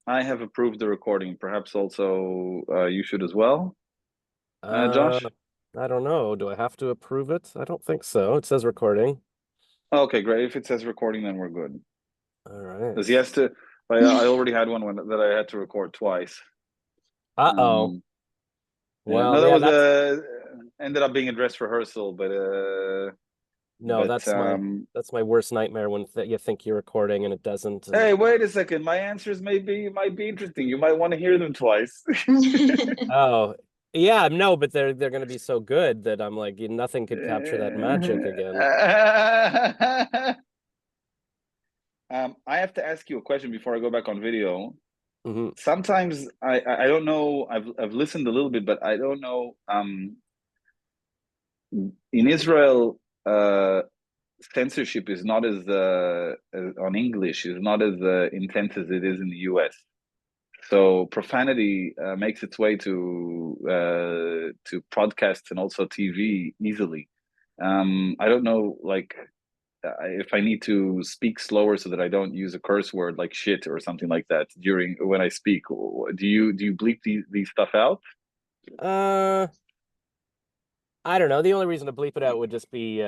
I have approved the recording. Perhaps also you should as well, Uh, Josh. I don't know. Do I have to approve it? I don't think so. It says recording. Okay, great. If it says recording, then we're good. All Because right. he has to. I already had one that I had to record twice. Uh-oh. Um, yeah, no, Well, that yeah, was that's ended up being a dress rehearsal, no, but that's my worst nightmare when th you think you're recording and it doesn't. And hey, wait a second. My answers might be interesting. You might want to hear them twice. oh, yeah, no, but they're gonna be so good that I'm like nothing could capture that magic again. I have to ask you a question before I go back on video. Hmm. Sometimes I don't know. I've listened a little bit, but I don't know. In Israel, censorship is not as on English is not as intense as it is in the U.S. So profanity makes its way to podcasts and also TV easily. I don't know, like if I need to speak slower so that I don't use a curse word like shit or something like that during when I speak. Do you bleep these stuff out? Uh, I don't know. The only reason to bleep it out would just be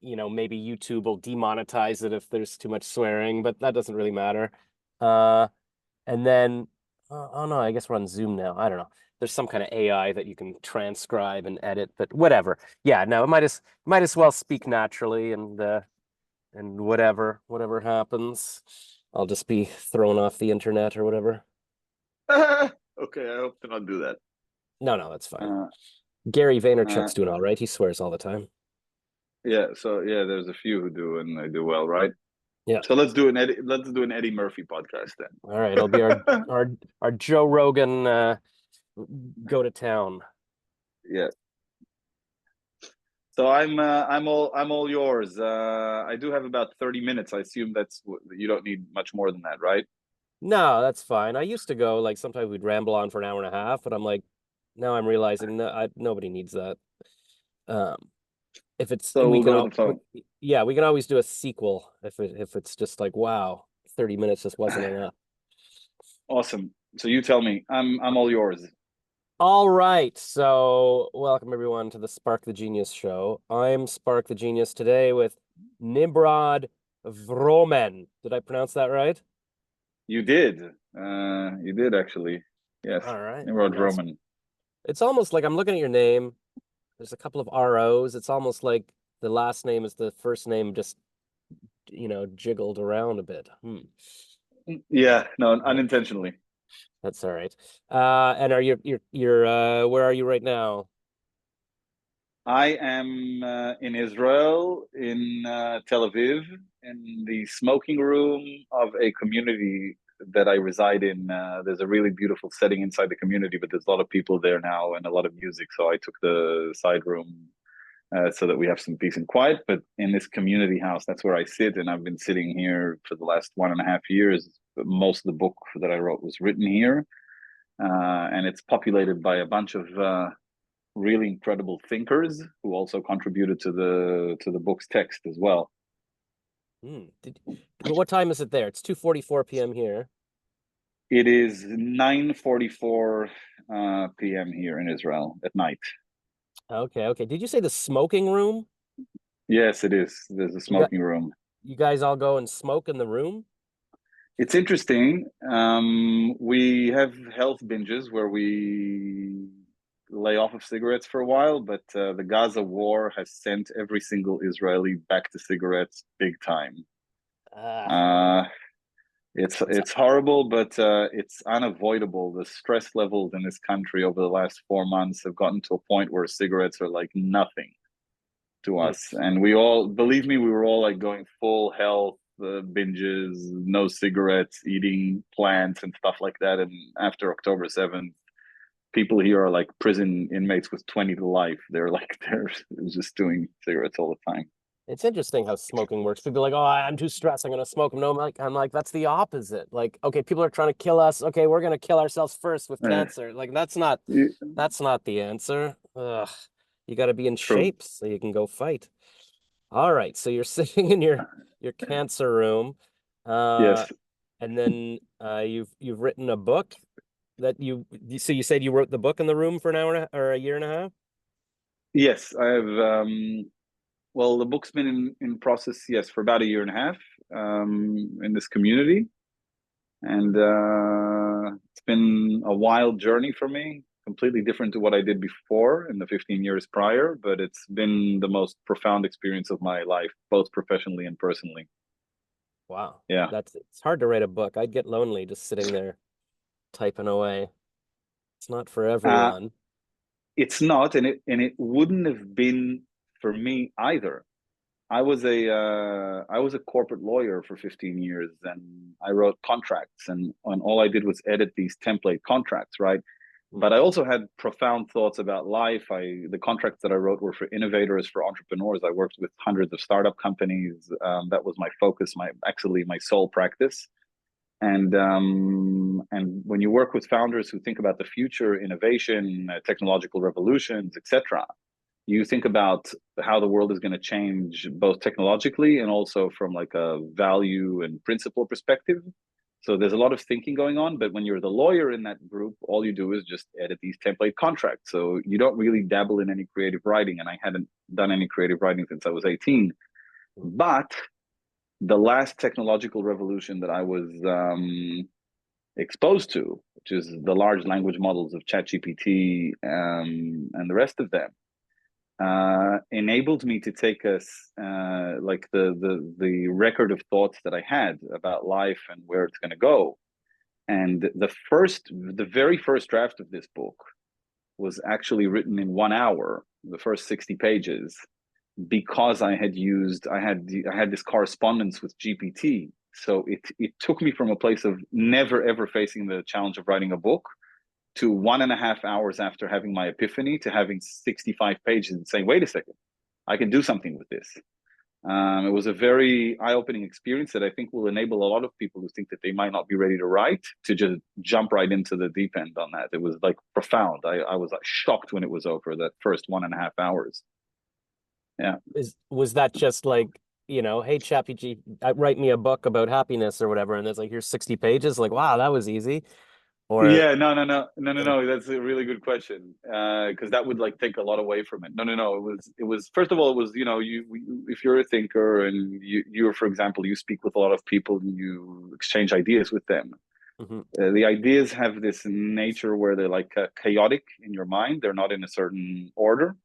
maybe YouTube will demonetize it if there's too much swearing, but that doesn't really matter. Uh, and then, oh no, I guess we're on Zoom now. I don't know. There's some kind of AI that you can transcribe and edit, but whatever. Yeah, no, it might as well speak naturally and whatever happens, I'll just be thrown off the internet or whatever. Okay, I hope to not do that. No, no, that's fine. Uh, Gary uh, Vaynerchuk's doing all right. He swears all the time. yeah, so yeah, there's a few who do and they do well, right? Yeah. So let's do an Eddie Murphy podcast All right, it'll be our then. our Joe Rogan go to town. Yeah. So I'm all yours. I do have about 30 minutes. I assume you don't need much more than that, right? No, that's fine. I used to go like sometimes we'd ramble on for an hour and a half, but I'm like, now I'm realizing that nobody needs that. Um, if it's So we we'll can go with all the flow. yeah, we can always do a sequel if it's just like wow, 30 minutes just wasn't enough. Awesome. So you tell me. I'm all yours. All right, so welcome everyone to the Spark the Genius show. I'm Spark the Genius today with Nimrod Vromen. Did I pronounce that right? You did. You did actually. Yes. All right, Nimrod nice. Vromen. It's almost like I'm looking at your name. There's a couple of ROs. It's almost like the last name is the first name, just jiggled around a bit. Uh, Yeah, no, yeah, unintentionally. that's all right. And are you're where are you right now? I am in Israel, in Tel Aviv, in the smoking room of a community that I reside in. There's a really beautiful setting inside the community, but there's a lot of people there now and a lot of music. So I took the side room so that we have some peace and quiet. But in this community house, that's where I sit, and I've been sitting here for the last 1.5 years. Most of the book that I wrote was written here, and it's populated by a bunch of really incredible thinkers who also contributed to the book's text as well. What time is it there? It's 2:44 p.m. here. It is 9:44 p.m. here in Israel at night. Okay, okay. Did you say the smoking room? Yes, it is. There's a You got smoking room. you guys all go and smoke in the room? It's interesting. We have health binges where we lay off of cigarettes for a while, but the Gaza war has sent every single Israeli back to cigarettes big time. Ah, Uh, It's it's it's horrible, but it's unavoidable. The stress levels in this country over the last 4 months have gotten to a point where cigarettes are like nothing to hmm. us. And we all, believe me, we were all like going full health binges, no cigarettes, eating plants and stuff like that. And after October 7th, people here are like prison inmates with 20 to life. They're like they're just doing cigarettes all the time. It's interesting how smoking works. People are like, "Oh, I'm too stressed. I'm gonna smoke." No, I'm like, that's the opposite. Like, okay, people are trying to kill us. Okay, we're gonna kill ourselves first with Uh, cancer. Like, that's not the answer. Ugh, you got to be in True. shape so you can go fight. All right, so you're sitting in your cancer room. Uh, Yes. And then you've written a book that so you said you wrote the book in the room for an hour or a year and a half? Yes, I have. Well, the book's been in process, yes, for about a year and a half in this community, and it's been a wild journey for me, completely different to what I did before in the 15 years prior, but it's been the most profound experience of my life, both professionally and personally. Wow. Yeah. It's hard to write a book. I'd get lonely just sitting there typing away. It's not for Uh, everyone. it's not, and it wouldn't have been for me either. I was a corporate lawyer for 15 years, and I wrote contracts, and all I did was edit these template contracts, right? Mm. But I also had profound thoughts about life. The contracts that I wrote were for innovators, for entrepreneurs. I worked with hundreds of startup companies. That was my focus, my actually my sole practice. And when you work with founders who think about the future, innovation, technological revolutions, etc., you think about how the world is going to change both technologically and also from like a value and principle perspective. So there's a lot of thinking going on, but when you're the lawyer in that group, all you do is just edit these template contracts. So you don't really dabble in any creative writing, and I hadn't done any creative writing since I was 18. Mm. But the last technological revolution that I was exposed to, which is the large language models of ChatGPT and the rest of them, enabled me to take us like the record of thoughts that I had about life and where it's going to go. And the very first draft of this book was actually written in 1 hour, the first 60 pages, because I had this correspondence with GPT. So it took me from a place of never ever facing the challenge of writing a book to 1.5 hours after having my epiphany to having 65 pages and saying, wait a second, I can do something with this. It was a very eye-opening experience that I think will enable a lot of people who think that they might not be ready to write to just jump right into the deep end on that. It was like profound. I was like shocked when it was over, that first 1.5 hours. Yeah. Was that just like, hey, ChatGPT, write me a book about happiness or whatever, and there's like, here's 60 pages. Like, wow, that was easy. Or Yeah, no. That's a really good question. Because that would like take a lot away from it. No. It was first of all, it was if you're a thinker and you're for example, you speak with a lot of people and you exchange ideas with them. Mhm. The ideas have this nature where they're like chaotic in your mind. They're not in a certain order,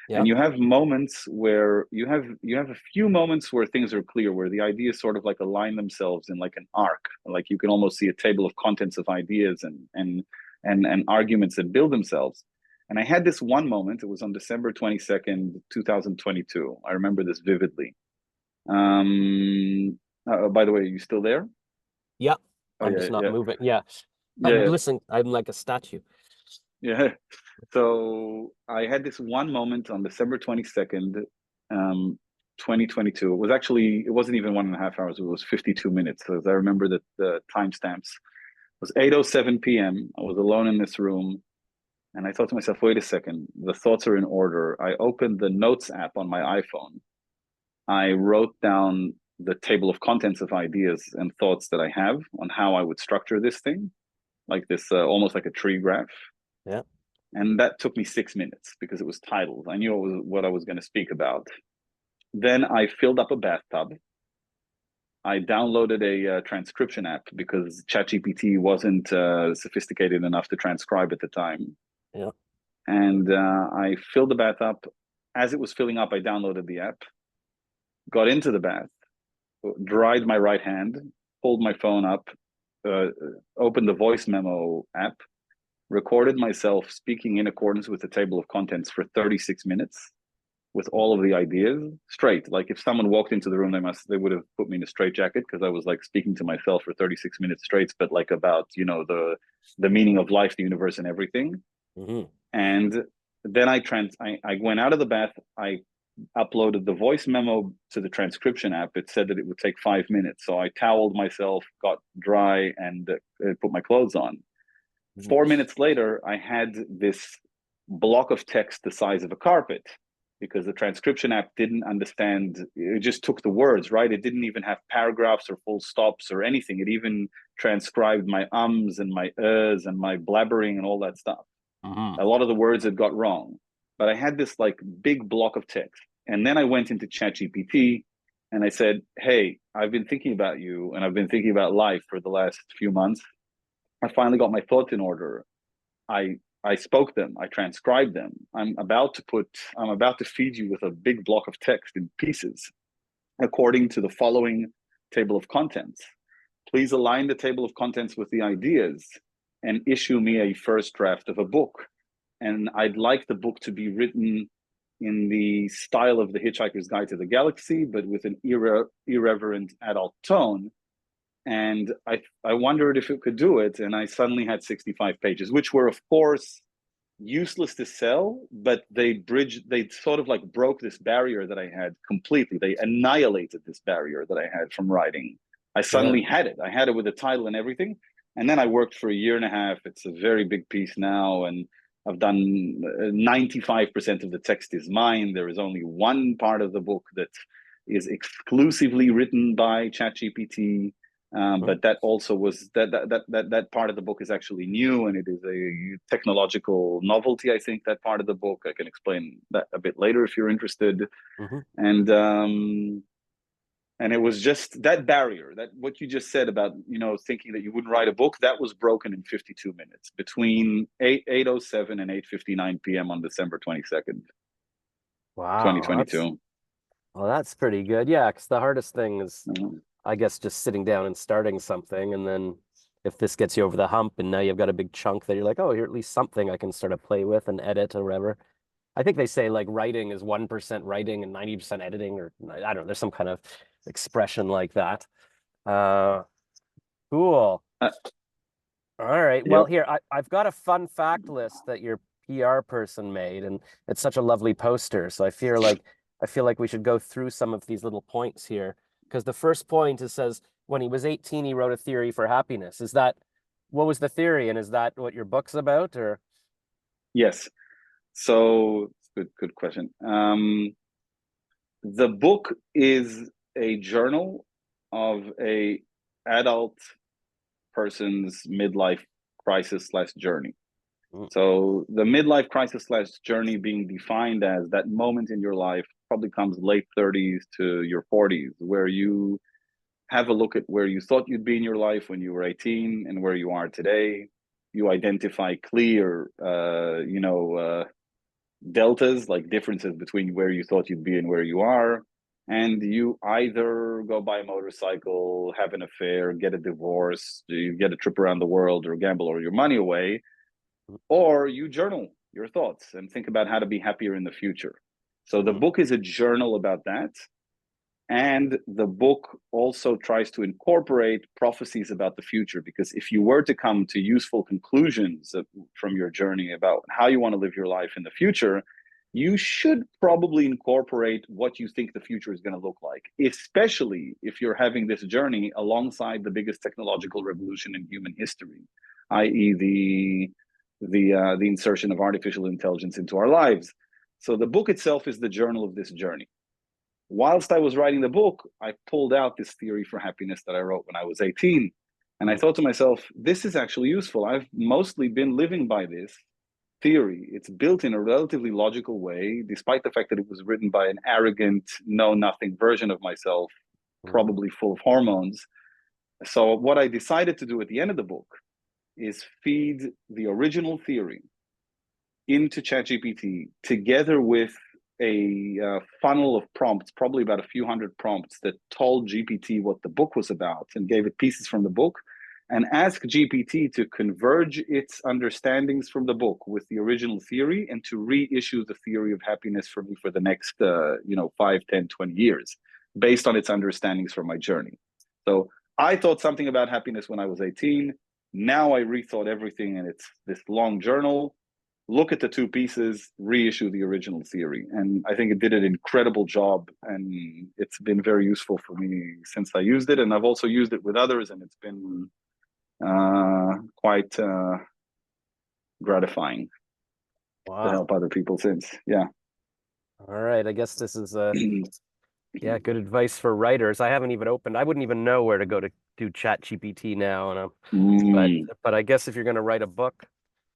Yeah. and you have moments where you have a few moments where things are clear, where the ideas sort of like align themselves in like an arc, like you can almost see a table of contents of ideas and arguments that build themselves. And I had this one moment. It was on December 22nd, 2022. I remember this vividly. By the way, are you still there? Yeah. Oh I'm yeah, just not yeah, moving. Yeah. I'm yeah, listening. I'm like a statue. yeah. So I had this one moment on December 22nd, 2022. It wasn't even 1.5 hours. It was 52 minutes. So I remember that the timestamps. It was 8:07 p.m. I was alone in this room. And I thought to myself, wait a second, the thoughts are in order. I opened the notes app on my iPhone. I wrote down the table of contents of ideas and thoughts that I have on how I would structure this thing, like this, almost like a tree graph. Yeah. And that took me 6 minutes because it was titled. I knew it was what I was going to speak about. Then I filled up a bathtub. I downloaded a transcription app because ChatGPT wasn't sophisticated enough to transcribe at the time. Yeah. And I filled the bath up. As it was filling up, I downloaded the app, got into the bath, dried my right hand, pulled my phone up, uh, opened the voice memo app, recorded myself speaking in accordance with the table of contents for 36 minutes with all of the ideas straight. Like if someone walked into the room, they would have put me in a straight jacket because I was like speaking to myself for 36 minutes straight, but like about, the meaning of life, the universe and everything. Hmm. And then I went out of the bath. I uploaded the voice memo to the transcription app. It said that it would take 5 minutes. So I toweled myself, got dry, and put my clothes on. 4 minutes later, I had this block of text the size of a carpet because the transcription app didn't understand. It just took the words, right? It didn't even have paragraphs or full stops or anything. It even transcribed my ums and my and my blabbering and all that stuff. Mm-hmm. A lot of the words had got wrong, but I had this like big block of text. And then I went into ChatGPT and I said, hey, I've been thinking about you and I've been thinking about life for the last few months. I finally got my thoughts in order. I spoke them, I transcribed them. I'm about to feed you with a big block of text in pieces according to the following table of contents. Please align the table of contents with the ideas and issue me a first draft of a book. And I'd like the book to be written in the style of The Hitchhiker's Guide to the Galaxy, but with an irreverent adult tone. And I wondered if it could do it. And I suddenly had 65 pages, which were, of course, useless to sell, but they sort of like broke this barrier that I had completely. They annihilated this barrier that I had from writing. I suddenly had it. I had it with the title and everything. And then I worked for a year and a half. It's a very big piece now. And I've done 95% of the text is mine. There is only one part of the book that is exclusively written by ChatGPT. But that also was that part of the book is actually new, and it is a technological novelty. I think that part of the book, I can explain that a bit later if you're interested. Mm-hmm. And it was just that barrier, that what you just said about thinking that you wouldn't write a book, that was broken in 52 minutes between 8:07 and 8:59 p.m. on December 22nd, Wow, 2022. that's pretty good. Yeah, because the hardest thing is, Uh-huh. I guess, just sitting down and starting something, and then if this gets you over the hump, and now you've got a big chunk that you're like, oh, here at least something I can sort of play with and edit or whatever. I think they say like writing is 1% writing and 90% editing, or I don't know, there's some kind of expression like that. Uh, cool. Uh, All right. Well, yep. here I've got a fun fact list that your PR person made, and it's such a lovely poster. So I feel like we should go through some of these little points here. Because the first point, it says when he was 18, he wrote a theory for happiness. Is that what was the theory, and is that what your book's about, or? Yes. So good question. The book is a journal of a adult person's midlife crisis slash journey. Mm. So the midlife crisis slash journey being defined as that moment in your life, probably comes late 30s to your 40s, where you have a look at where you thought you'd be in your life when you were 18 and where you are today. You identify clear, deltas, like differences between where you thought you'd be and where you are. And you either go buy a motorcycle, have an affair, get a divorce, you get a trip around the world, or gamble all your money away, or you journal your thoughts and think about how to be happier in the future. So the book is a journal about that. And the book also tries to incorporate prophecies about the future, because if you were to come to useful conclusions from your journey about how you want to live your life in the future, you should probably incorporate what you think the future is going to look like, especially if you're having this journey alongside the biggest technological revolution in human history, i.e., the insertion of artificial intelligence into our lives. So the book itself is the journal of this journey. Whilst I was writing the book, I pulled out this theory for happiness that I wrote when I was 18. And I thought to myself, this is actually useful. I've mostly been living by this theory. It's built in a relatively logical way, despite the fact that it was written by an arrogant, know-nothing version of myself, probably full of hormones. So what I decided to do at the end of the book is feed the original theory into ChatGPT together with a funnel of prompts, probably about a few hundred prompts, that told GPT what the book was about and gave it pieces from the book, and ask GPT to converge its understandings from the book with the original theory and to reissue the theory of happiness for me for the next 5, 10, 20 years based on its understandings from my journey. So I thought something about happiness when I was 18. Now I rethought everything, and it's this long journal. Look at the two pieces, reissue the original theory. And I think it did an incredible job, and it's been very useful for me since I used it. And I've also used it with others, and it's been quite gratifying to help other people since. Yeah. All right. I guess this is yeah, good advice for writers. I haven't even opened. I wouldn't even know where to go to do Chat GPT now, and but Mm. I guess if you're gonna write a book,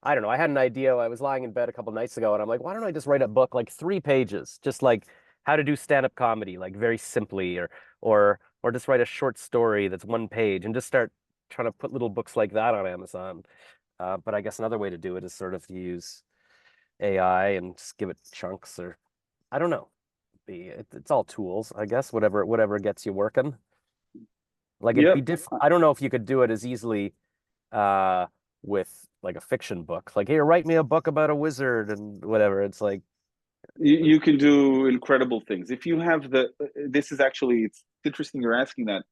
I don't know. I had an idea. I was lying in bed a couple nights ago, and I'm like, why don't I just write a book like 3 pages, just like how to do stand-up comedy, like very simply, or just write a short story that's 1 page, and just start trying to put little books like that on Amazon. But I guess another way to do it is sort of to use AI and just give it chunks, or I don't know. It's all tools, I guess. Whatever gets you working. Like it'd be Yep. diff. I don't know if you could do it as easily uh with like a fiction book. Like, here, write me a book about a wizard and whatever. It's like, You can do incredible things if you have the. This is actually, it's interesting you're asking that.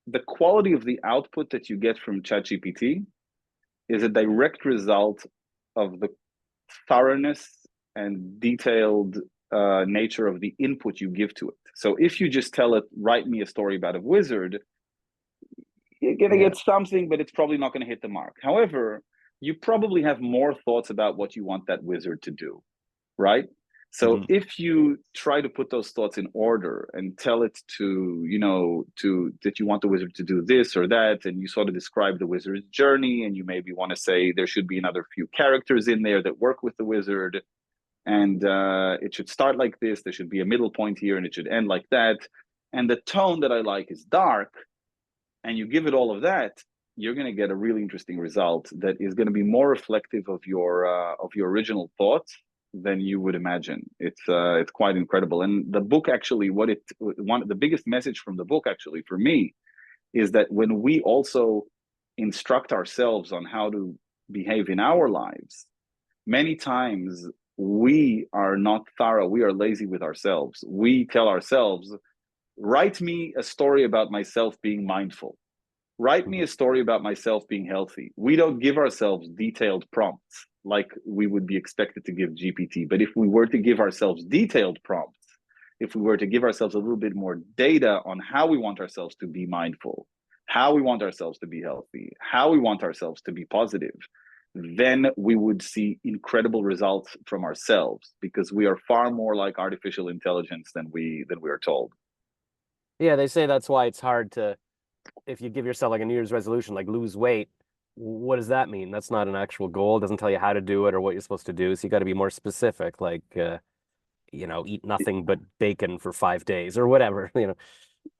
The quality of the output that you get from ChatGPT is a direct result of the thoroughness and detailed nature of the input you give to it. So if you just tell it, write me a story about a wizard, you're going to yeah. get something, but it's probably not going to hit the mark. However, you probably have more thoughts about what you want that wizard to do, right? So Hmm. if you try to put those thoughts in order and tell it to, to that you want the wizard to do this or that, and you sort of describe the wizard's journey, and you maybe want to say there should be another few characters in there that work with the wizard, and it should start like this, there should be a middle point here, and it should end like that. And the tone that I like is dark, and you give it all of that, you're going to get a really interesting result that is going to be more reflective of your original thoughts than you would imagine. It's quite incredible. And the book actually, one the biggest message from the book actually for me is that when we also instruct ourselves on how to behave in our lives, many times we are not thorough. We are lazy with ourselves. We tell ourselves, write me a story about myself being mindful. Write me Hmm. a story about myself being healthy. We don't give ourselves detailed prompts like we would be expected to give GPT. But if we were to give ourselves detailed prompts, if we were to give ourselves a little bit more data on how we want ourselves to be mindful, how we want ourselves to be healthy, how we want ourselves to be positive, then we would see incredible results from ourselves, because we are far more like artificial intelligence than we are told. Yeah, they say that's why it's hard to, if you give yourself like a New Year's resolution, like lose weight. What does that mean? That's not an actual goal. It doesn't tell you how to do it or what you're supposed to do. So you got to be more specific, like eat nothing but bacon for 5 days or whatever.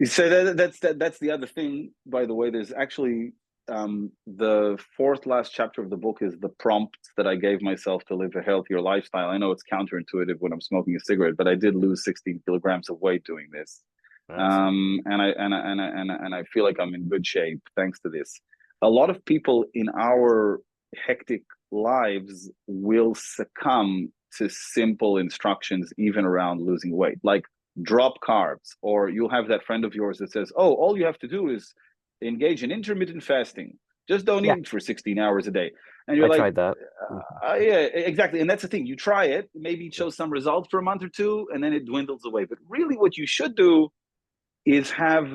So that's the other thing. By the way, there's actually the fourth last chapter of the book is the prompts that I gave myself to live a healthier lifestyle. I know it's counterintuitive when I'm smoking a cigarette, but I did lose 16 kilograms of weight doing this, Awesome. and I feel like I'm in good shape thanks to this. A lot of people in our hectic lives will succumb to simple instructions, even around losing weight, like drop carbs, or you'll have that friend of yours that says, oh, all you have to do is engage in intermittent fasting, just don't Yeah, eat for 16 hours a day. And you're I like, tried that. yeah, exactly. And that's the thing, you try it, maybe it shows some results for a month or two, and then it dwindles away. But really what you should do is have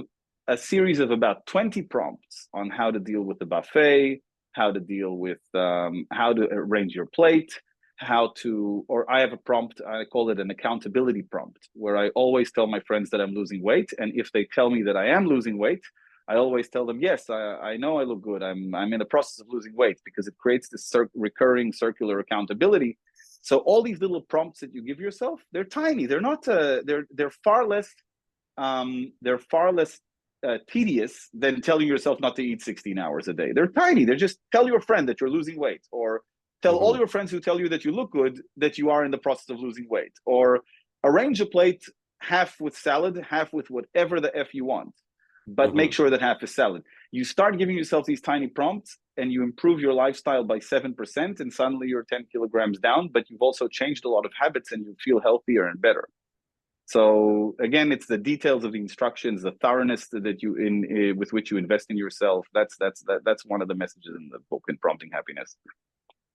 a series of about 20 prompts on how to deal with the buffet, how to deal with how to arrange your plate, how to, or I have a prompt, I call it an accountability prompt, where I always tell my friends that I'm losing weight. And if they tell me that I am losing weight, I always tell them, yes, I know I look good. I'm in the process of losing weight, because it creates this recurring circular accountability. So all these little prompts that you give yourself, they're tiny. They're not. They're far less tedious than telling yourself not to eat 16 hours a day. They're tiny. They're just, tell your friend that you're losing weight, or tell all Hmm. your friends who tell you that you look good that you are in the process of losing weight, or arrange a plate half with salad, half with whatever the F you want, but Hmm. make sure that half is salad. You start giving yourself these tiny prompts and you improve your lifestyle by 7%, and suddenly you're 10 kilograms down, but you've also changed a lot of habits and you feel healthier and better. So again, it's the details of the instructions, the thoroughness that you in with which you invest in yourself. That's one of the messages in the book, in Prompting Happiness.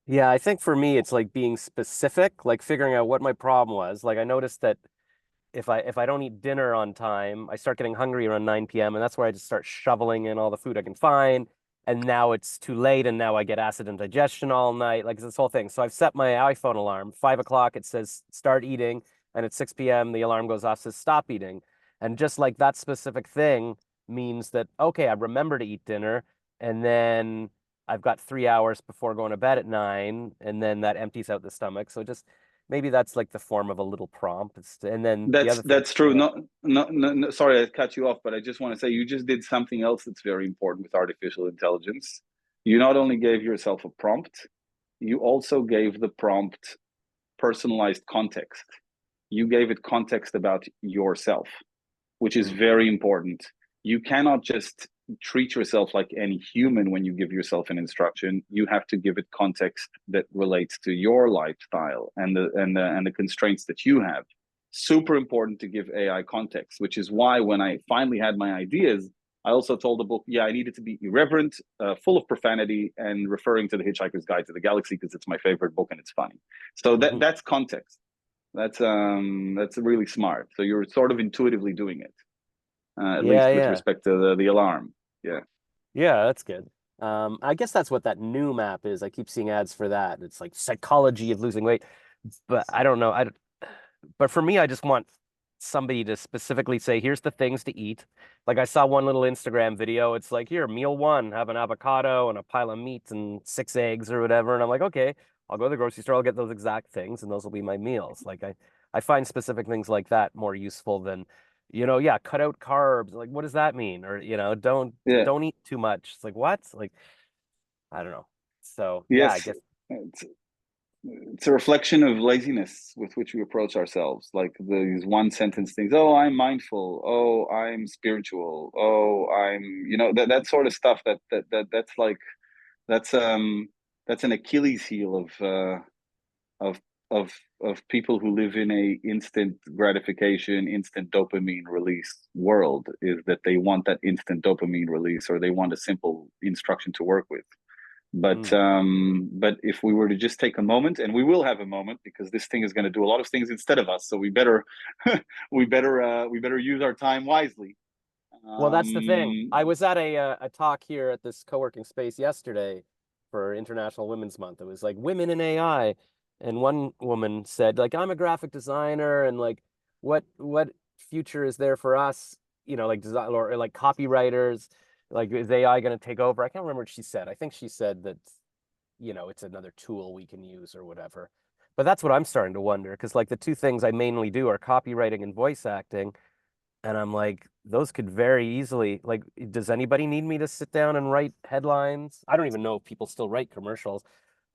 Yeah, I think for me it's like being specific, like figuring out what my problem was. Like I noticed that if I don't eat dinner on time, I start getting hungry around 9 p.m. and that's where I just start shoveling in all the food I can find. And now it's too late, and now I get acid indigestion all night. Like this whole thing. So I've set my iPhone alarm, 5 o'clock, it says start eating, and at 6 p.m. the alarm goes off, says stop eating. And just like that specific thing, means that, okay, I remember to eat dinner, and then I've got 3 hours before going to bed at 9, and then that empties out the stomach. So just maybe that's like the form of a little prompt. And then the other thing, That's true. No, sorry, I cut you off, but I just want to say you just did something else that's very important with artificial intelligence. You not only gave yourself a prompt, you also gave the prompt personalized context. You gave it context about yourself, which is mm, very important. You cannot just treat yourself like any human when you give yourself an instruction. You have to give it context that relates to your lifestyle and the constraints that you have. Super important to give AI context, which is why when I finally had my ideas, I also told the book, yeah, I needed to be irreverent, full of profanity, and referring to the Hitchhiker's Guide to the Galaxy because it's my favorite book and it's funny. So mhm. that's context. That's really smart. So you're sort of intuitively doing it, at Yeah, least with yeah. respect to the alarm. Yeah. Yeah, that's good. I guess that's what that new map is. I keep seeing ads for that. It's like psychology of losing weight, but I don't know. But for me, I just want somebody to specifically say, here's the things to eat. Like I saw one little Instagram video. It's like, here, meal one, have an avocado and a pile of meat and 6 eggs or whatever. And I'm like, okay, I'll go to the grocery store. I'll get those exact things, and those will be my meals. Like I find specific things like that more useful than, yeah, cut out carbs. Like, what does that mean? Or, Yeah. don't eat too much. It's like, what? Like, I don't know. So yeah, I Yes. guess. It's, it's a reflection of laziness with which we approach ourselves. Like these one sentence things. Oh, I'm mindful. Oh, I'm spiritual. Oh, I'm, that sort of stuff that's like, that's, that's an Achilles heel of of of people who live in a instant gratification, instant dopamine release world, is that they want that instant dopamine release, or they want a simple instruction to work with. Mm. But if we were to just take a moment, and we will have a moment because this thing is going to do a lot of things instead of us, so we better we better use our time wisely. Well, that's the thing. Um, I was at a talk here at this co-working space yesterday for International Women's Month. It was like women in AI, and one woman said, like, I'm a graphic designer, and like, what future is there for us? Like design or like copywriters. Like, is AI going to take over? I can't remember what she said. I think she said that, it's another tool we can use or whatever. But that's what I'm starting to wonder, because like the two things I mainly do are copywriting and voice acting. And I'm like, those could very easily, like, does anybody need me to sit down and write headlines? I don't even know if people still write commercials.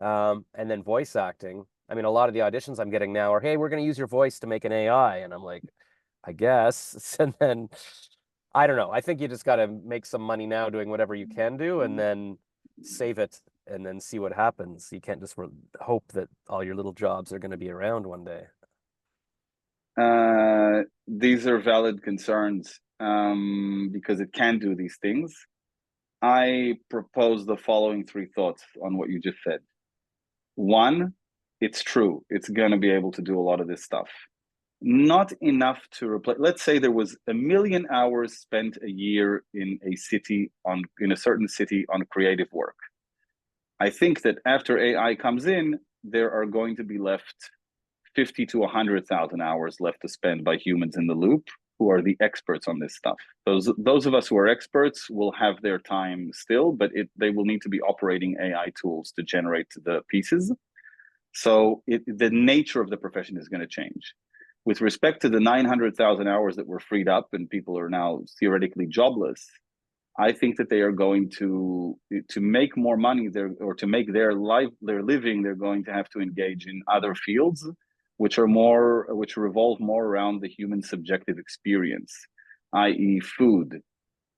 And then voice acting. I mean, a lot of the auditions I'm getting now are, hey, we're going to use your voice to make an AI. And I'm like, I guess. And then I don't know. I think you just got to make some money now doing whatever you can do and then save it and then see what happens. You can't just hope that all your little jobs are going to be around one day. these are valid concerns, because it can do these things. I propose the following three thoughts on what you just said. One, it's true. It's going to be able to do a lot of this stuff. Not enough to replace. Let's say there was 1,000,000 hours spent a year in a certain city on creative work. I think that after AI comes in, there are going to be left 50 to 100,000 hours left to spend by humans in the loop who are the experts on this stuff. Those of us who are experts will have their time still, but they will need to be operating AI tools to generate the pieces. So the nature of the profession is going to change. With respect to the 900,000 hours that were freed up and people are now theoretically jobless, I think that they are going to make more money there, or to make their living. They're going to have to engage in other fields, which revolve more around the human subjective experience, i.e., food,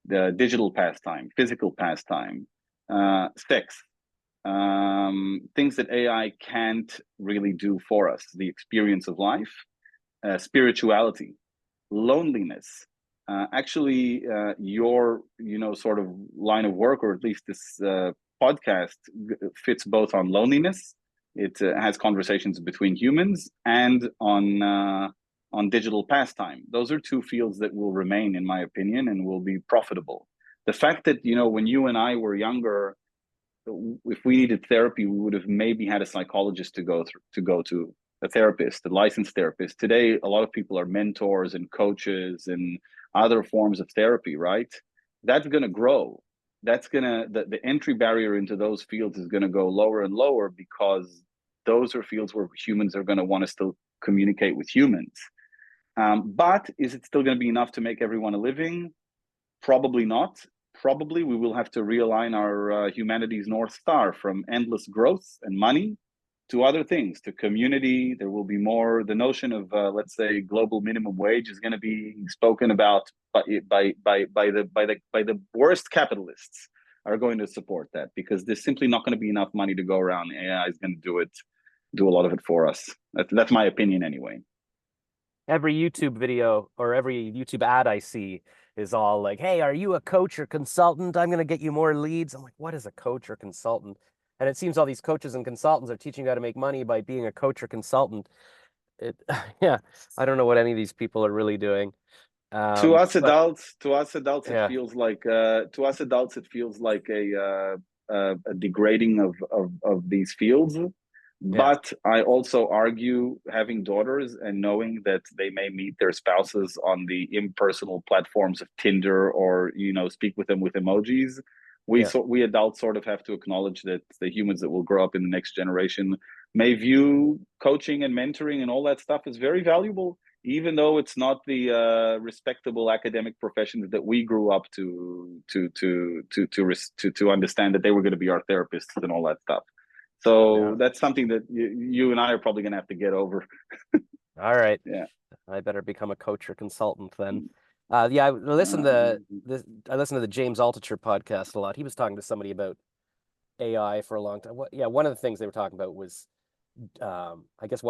the digital pastime, physical pastime, sex, things that AI can't really do for us. The experience of life, spirituality, loneliness. Your sort of line of work, or at least this podcast, fits both on loneliness. It has conversations between humans and on digital pastime. Those are two fields that will remain, in my opinion, and will be profitable. The fact that when you and I were younger, if we needed therapy, we would have maybe had a psychologist to go to, a therapist, a licensed therapist. Today, a lot of people are mentors and coaches and other forms of therapy, right? that's going to grow. That's going to, the entry barrier into those fields is going to go lower and lower, because those are fields where humans are going to want to still communicate with humans. But is it still going to be enough to make everyone a living? Probably not. Probably we will have to realign our humanity's North Star from endless growth and money to other things, to community. There will be more. The notion of, let's say, global minimum wage is going to be spoken about by the worst capitalists are going to support that, because there's simply not going to be enough money to go around. AI is going to do a lot of it for us. That's my opinion anyway. Every YouTube video or every YouTube ad I see is all like, hey, are you a coach or consultant? I'm going to get you more leads. I'm like, what is a coach or consultant? And it seems all these coaches and consultants are teaching you how to make money by being a coach or consultant. Yeah, I don't know what any of these people are really doing. To us But adults, yeah, to us adults, it feels like a degrading of these fields. yeah, But I also argue, having daughters and knowing that they may meet their spouses on the impersonal platforms of Tinder, or speak with them with emojis. yeah, We adults sort of have to acknowledge that the humans that will grow up in the next generation may view coaching and mentoring and all that stuff as very valuable, even though it's not the respectable academic professions that we grew up to understand that they were going to be our therapists and all that stuff. yeah. So that's something that you and I are probably going to have to get over. All right. Yeah. I better become a coach or consultant then. Yeah, I listened to the James Altucher podcast a lot. He was talking to somebody about AI for a long time. Yeah, one of the things they were talking about was, I guess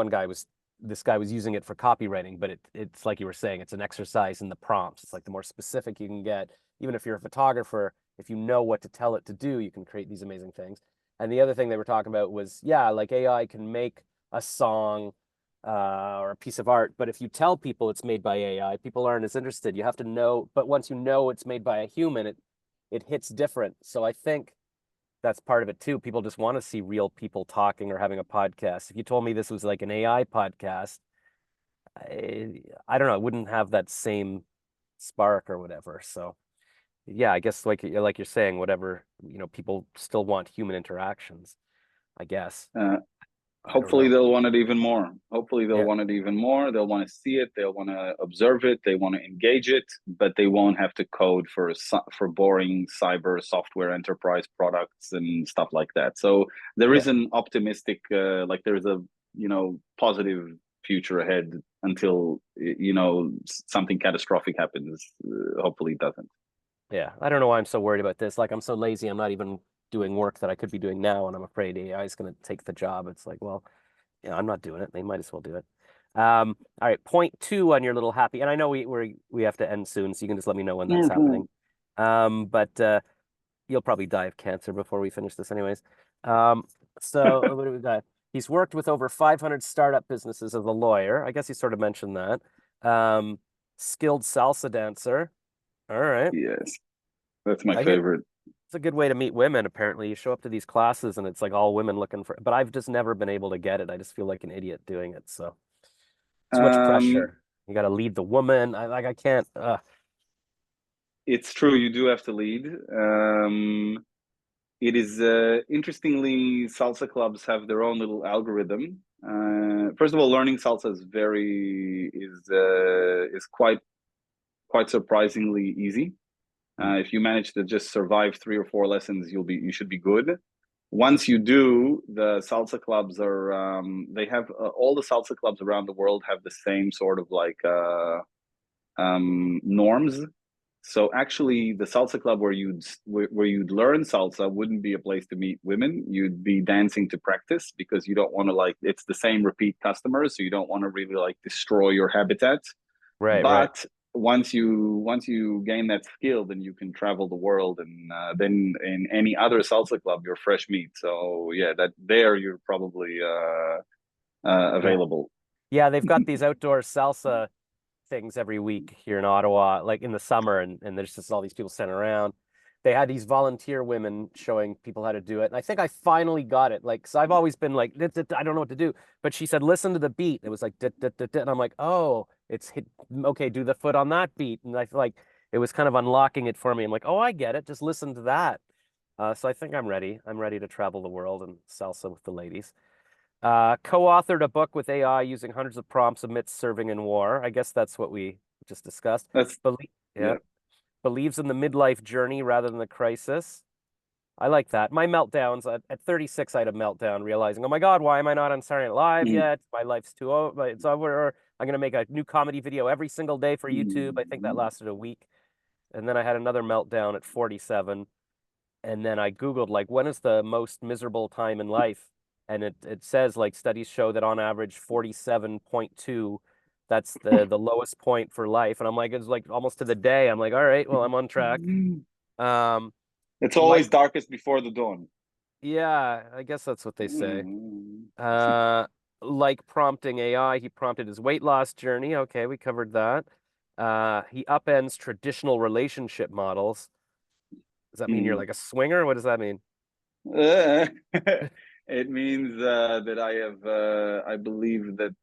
this guy was using it for copywriting, but it's like you were saying, it's an exercise in the prompts. It's like the more specific you can get, even if you're a photographer, if you know what to tell it to do, you can create these amazing things. And the other thing they were talking about was, yeah, like AI can make a song or a piece of art, but if you tell people it's made by AI, people aren't as interested. You have to know, but once you know it's made by a human, it hits different. So I think that's part of it too. People just want to see real people talking or having a podcast. If you told me this was like an AI podcast, I don't know, it wouldn't have that same spark or whatever. So yeah, I guess like you're saying, whatever, people still want human interactions, I guess. Uh, I don't Hopefully know. they'll want it even more. Hopefully they'll Yeah. want it even more. They'll want to see it. They'll want to observe it. They want to engage it, but they won't have to code for boring cyber software enterprise products and stuff like that. So there Yeah. is an optimistic, like there's a positive future ahead until something catastrophic happens. Hopefully it doesn't. Yeah. I don't know why I'm so worried about this. Like I'm so lazy, I'm not even doing work that I could be doing now, and I'm afraid AI is going to take the job. It's like, well, yeah, I'm not doing it. They might as well do it. All right, point two on your little happy, and I know we have to end soon, so you can just let me know when that's happening. But you'll probably die of cancer before we finish this, anyways. So what do we got? He's worked with over 500 startup businesses as a lawyer. I guess he sort of mentioned that. Skilled salsa dancer. All right. Yes, that's my I hear favorite. it's a good way to meet women, apparently. You show up to these classes and it's like all women looking for, but I've just never been able to get it. I just feel like an idiot doing it. So too much Um, pressure. You got to lead the woman. I can't. it's true, you do have to lead. It is interestingly, salsa clubs have their own little algorithm. First of all, learning salsa is quite surprisingly easy. If you manage to just survive 3 or 4 lessons, you should be good. Once you do, the salsa clubs are they have all the salsa clubs around the world have the same sort of like norms. So actually, the salsa club where you'd learn salsa wouldn't be a place to meet women. You'd be dancing to practice, because you don't want to, like, it's the same repeat customers, so you don't want to really like destroy your habitat. Right, right. But once you gain that skill, then you can travel the world, and then in any other salsa club, you're fresh meat. So yeah, that there you're probably Yeah. available. Yeah, they've got these outdoor salsa things every week here in Ottawa, like in the summer, and there's just all these people standing around. They had these volunteer women showing people how to do it. And I think I finally got it. Like, so I've always been like, I don't know what to do. But she said, listen to the beat. It was like, and I'm like, oh, it's hit. Okay, do the foot on that beat. And I feel like it was kind of unlocking it for me. I'm like, oh, I get it. Just listen to that. So I think I'm ready. I'm ready to travel the world and salsa with the ladies. Co-authored a book with AI using hundreds of prompts amidst serving in war. I guess that's what we just discussed. That's Yeah. yeah. Believes in the midlife journey rather than the crisis. I like that. My meltdowns at 36, I had a meltdown realizing, oh my God, why am I not on Saturday Night Live Mm. yet? My life's too over. It's over. I'm going to make a new comedy video every single day for YouTube. I think that Mm. lasted a week. And then I had another meltdown at 47. And then I Googled, like, when is the most miserable time in life? And it says, like, studies show that on average, 47.2, that's the lowest point for life. And I'm like, it's like almost to the day. I'm like, all right, well, I'm on track. Um, It's like always darkest before the dawn. Yeah, I guess that's what they say. Mm. Uh, like prompting AI, he prompted his weight loss journey. Okay, we covered that. He upends traditional relationship models. Does that mean you're Mm. like a swinger? What does that mean? Uh, it means that I believe that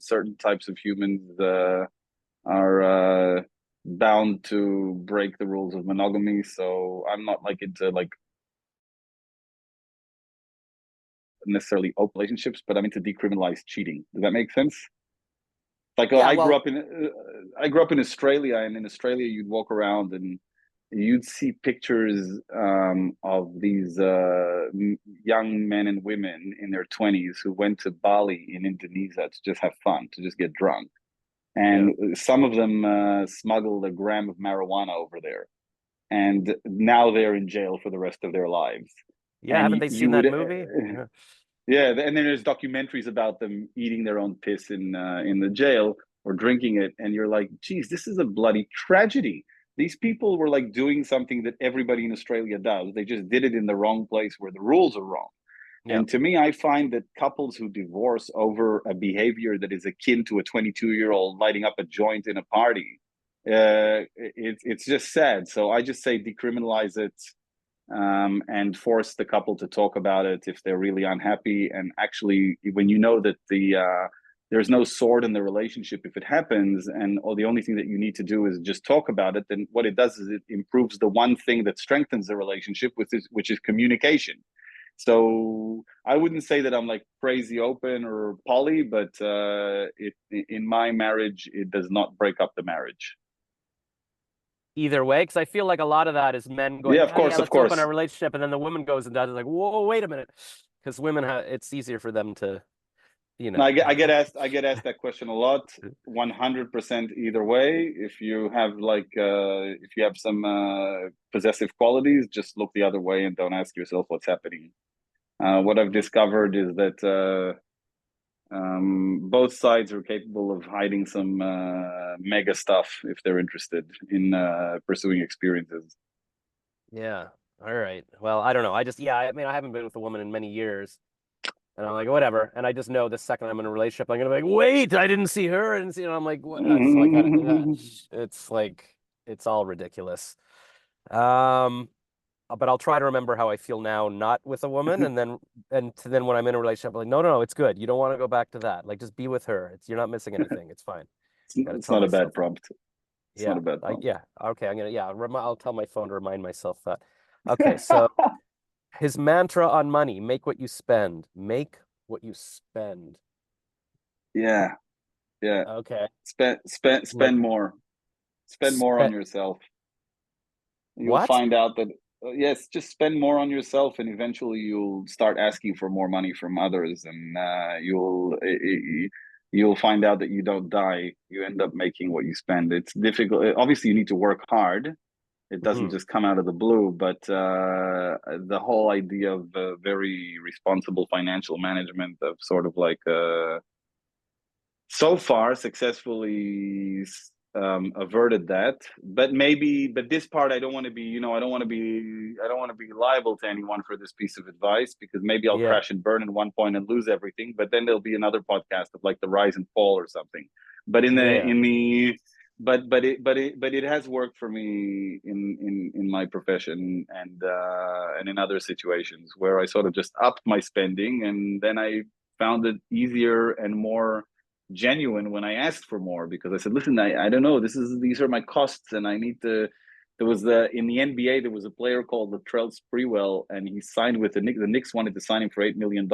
certain types of humans are bound to break the rules of monogamy. So I'm not like into like necessarily open relationships, but I'm into decriminalized cheating. Does that make sense? Like Yeah, well, I grew up in Australia, and in Australia you'd walk around and you'd see pictures of these young men and women in their 20s who went to Bali in Indonesia to just have fun, to just get drunk. yeah, And some of them smuggled a gram of marijuana over there, and now they're in jail for the rest of their lives. yeah. And Haven't they you seen would that movie? Yeah, yeah, and then there's documentaries about them eating their own piss in the jail or drinking it, and you're like, geez, this is a bloody tragedy. These people were like doing something that everybody in Australia does. They just did it in the wrong place where the rules are wrong. yeah, And to me, I find that couples who divorce over a behavior that is akin to a 22-year-old lighting up a joint in a party, it's just sad. So I just say decriminalize it, and force the couple to talk about it if they're really unhappy. And actually, when you know that there's no sword in the relationship if it happens, and or the only thing that you need to do is just talk about it, then what it does is it improves the one thing that strengthens the relationship, which is communication. So I wouldn't say that I'm like crazy open or poly, but in my marriage, it does not break up the marriage. either way, because I feel like a lot of that is men going, Yeah, of yeah, yeah, course, of let's open course. our relationship, and then the woman goes and does it, like, whoa, wait a minute, because women it's easier for them to, you No, know. I get asked that question a lot. 100% either way. If you have like if you have some possessive qualities, just look the other way and don't ask yourself what's happening. What I've discovered is that both sides are capable of hiding some mega stuff if they're interested in pursuing experiences. Yeah. All right. Well, I don't know. Yeah, I mean, I haven't been with a woman in many years. And I'm like, whatever. And I just know the second I'm in a relationship, I'm gonna be like, wait, I didn't see her. I didn't see, and I'm like, what? So I got it's like, it's all ridiculous. Um, but I'll try to remember how I feel now, not with a woman, and then when I'm in a relationship, I'm like, no, no, no, it's good. You don't want to go back to that. Like, just be with her. You're not missing anything. It's fine. Got to It's tell not a bad myself. prompt. It's not Yeah, a bad prompt. yeah. Okay, I'll tell my phone to remind myself that. Okay, so his mantra on money, make what you spend. Make what you spend. Yeah, yeah. Okay. Like Spend more. Spend more on spend yourself. You'll what? find out that yes, just spend more on yourself, and eventually you'll start asking for more money from others, and you'll find out that you don't die. You end up making what you spend. It's difficult. Obviously, you need to work hard. It doesn't Mhm. just come out of the blue, but the whole idea of very responsible financial management of sort of like so far successfully averted that. But maybe, but this part I don't want to be, I don't want to be liable to anyone for this piece of advice, because maybe I'll Yeah. crash and burn at one point and lose everything, but then there'll be another podcast of like the rise and fall or something. But Yeah. in the but it has worked for me in my profession, and in other situations where I sort of just upped my spending, and then I found it easier and more genuine when I asked for more, because I said, listen, I don't know, these are my costs, and I need to. There was in the NBA there was a player called Latrell Sprewell, and he signed with the Knicks. The Knicks wanted to sign him for $8 million,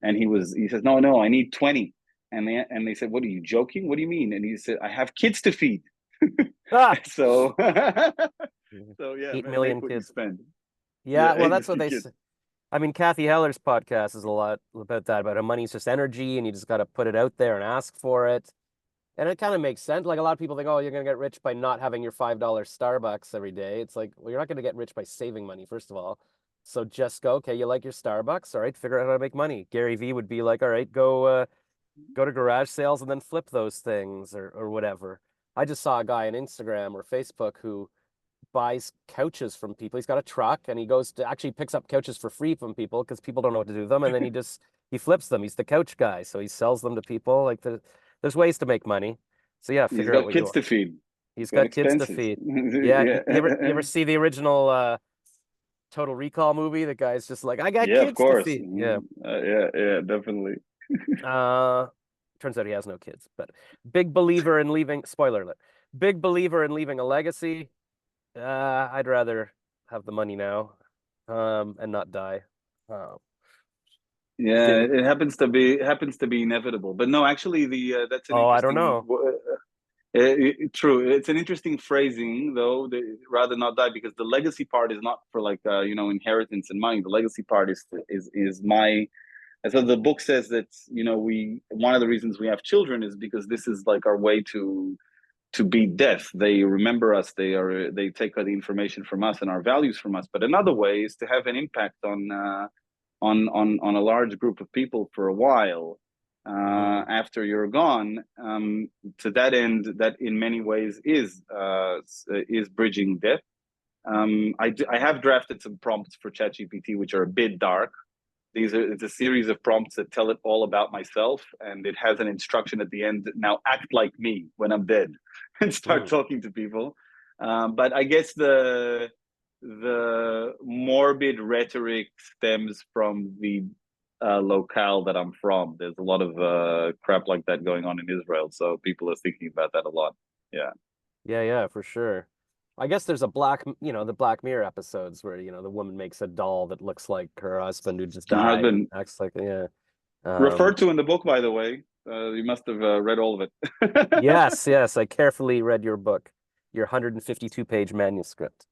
and he says, no, I need 20. And they said, what, are you joking? What do you mean? And he said, I have kids to feed. Ah, So so yeah, 8 million make what you kids. spend. Yeah, Yeah, well, that's what they kids. say. I mean, Kathy Heller's podcast is a lot about that, about how money's just energy and you just got to put it out there and ask for it. And it kind of makes sense. Like a lot of people think, oh, you're going to get rich by not having your $5 Starbucks every day. It's like, well, you're not going to get rich by saving money, first of all. So just go, okay, you like your Starbucks, all right, figure out how to make money. Gary Vee would be like, all right, go to garage sales and then flip those things or whatever. I just saw a guy on Instagram or Facebook who buys couches from people. He's got a truck and he goes to actually picks up couches for free from people because people don't know what to do with them. And then he flips them. He's the couch guy. So he sells them to people. Like there's ways to make money. So yeah, He's figure out got what you kids want. to feed. He's He's got got kids to expenses. feed. Yeah. Yeah. You ever see the original Total Recall movie? The guy's just like, I got Yeah, of kids to course. feed. Yeah. Yeah, definitely. Uh Turns out he has no kids, but big believer in leaving, spoiler alert, big believer in leaving a legacy. I'd rather have the money now, and not die. Uh, Yeah, didn't. it happens to be inevitable. But no, actually, the that's an Oh, I don't interesting. know. True. It's an interesting phrasing, though. Rather not die, because the legacy part is not for like inheritance and money. The legacy part is my. And so the book says that we one of the reasons we have children is because this is like our way to beat death. They remember us. They take the information from us and our values from us. But another way is to have an impact on a large group of people for a while Mm, after you're gone. To that end, that in many ways is bridging death. I have drafted some prompts for ChatGPT, which are a bit dark. It's a series of prompts that tell it all about myself, and it has an instruction at the end. Now act like me when I'm dead, and start mm. talking to people. But I guess the morbid rhetoric stems from the locale that I'm from. There's a lot of crap like that going on in Israel, so people are thinking about that a lot. Yeah, Yeah, for sure. I guess there's the Black Mirror episodes where, the woman makes a doll that looks like her husband who just my died and husband acts like, yeah. referred Um, to in the book, by the way. You must have read all of it. yes, I carefully read your book, your 152-page manuscript.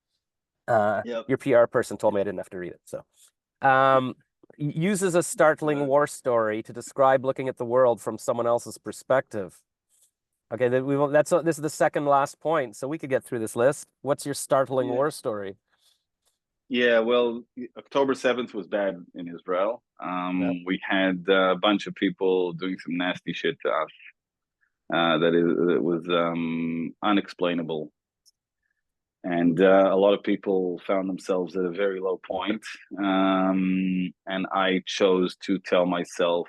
Yep. Your PR person told me I didn't have to read it, so. Um, Uses a startling war story to describe looking at the world from someone else's perspective. Okay, this is the second last point, so we could get through this list. What's your startling Yeah. war story? Yeah, well, October 7th was bad in Israel. Yep. We had a bunch of people doing some nasty shit to us that was unexplainable. And a lot of people found themselves at a very low point. And I chose to tell myself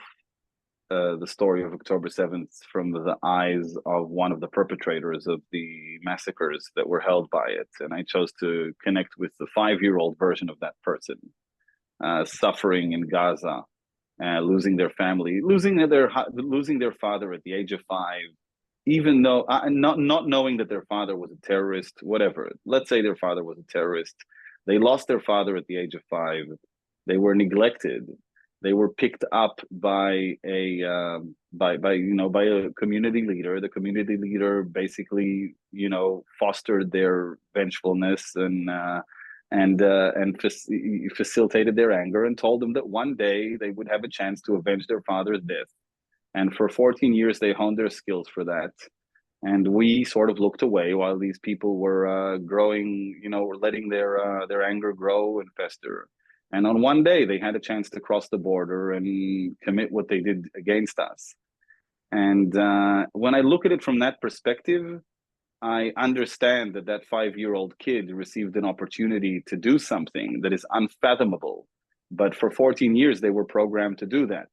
the story of October 7th from the eyes of one of the perpetrators of the massacres that were held by it. And I chose to connect with the 5-year-old version of that person suffering in Gaza, losing their family, losing their father at the age of 5, even though not knowing that their father was a terrorist, whatever. Let's say their father was a terrorist. They lost their father at the age of 5. They were neglected. They were picked up by by a community leader. The community leader basically fostered their vengefulness and facilitated their anger, and told them that one day they would have a chance to avenge their father's death. And for 14 years, they honed their skills for that. And we sort of looked away while these people were growing, were letting their anger grow and fester. And on one day, they had a chance to cross the border and commit what they did against us. And when I look at it from that perspective, I understand that that 5-year-old kid received an opportunity to do something that is unfathomable. But for 14 years, they were programmed to do that.